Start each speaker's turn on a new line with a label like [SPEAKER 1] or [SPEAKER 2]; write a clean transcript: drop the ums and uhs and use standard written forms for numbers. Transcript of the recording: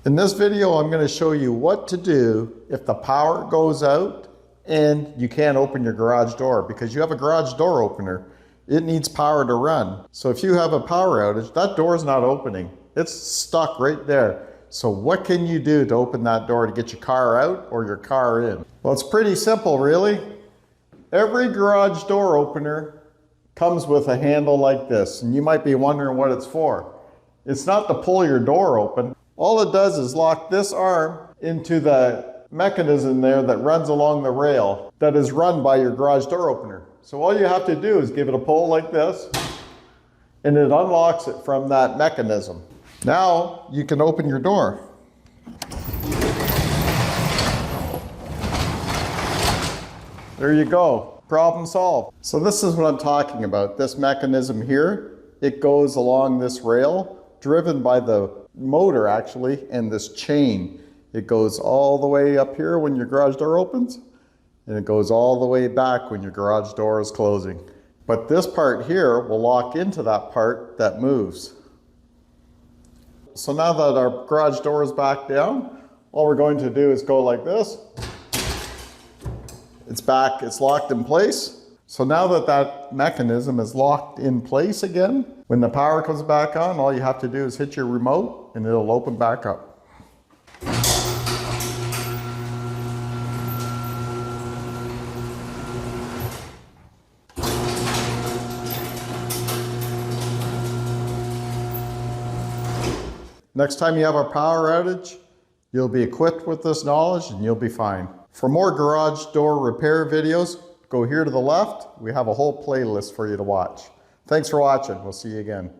[SPEAKER 1] In this video, I'm going to show you what to do if the power goes out and you can't open your garage door because you have a garage door opener. It needs power to run. So if you have a power outage, that door is not opening. It's stuck right there. So what can you do to open that door to get your car out or your car in? Well, it's pretty simple, really. Every garage door opener comes with a handle like this, and you might be wondering what it's for. It's not to pull your door open. All it does is lock this arm into the mechanism there that runs along the rail that is run by your garage door opener. So all you have to do is give it a pull like this, and it unlocks it from that mechanism. Now you can open your door. There you go, problem solved. So this is what I'm talking about. This mechanism here, it goes along this rail, driven by the motor actually, and this chain. It goes all the way up here when your garage door opens, and it goes all the way back when your garage door is closing. But this part here will lock into that part that moves. So now that our garage door is back down, all we're going to do is go like this. It's back, it's locked in place. So now that that mechanism is locked in place again, when the power comes back on, all you have to do is hit your remote and it'll open back up. Next time you have a power outage, you'll be equipped with this knowledge and you'll be fine. For more garage door repair videos, go here to the left. We have a whole playlist for you to watch. Thanks for watching. We'll see you again.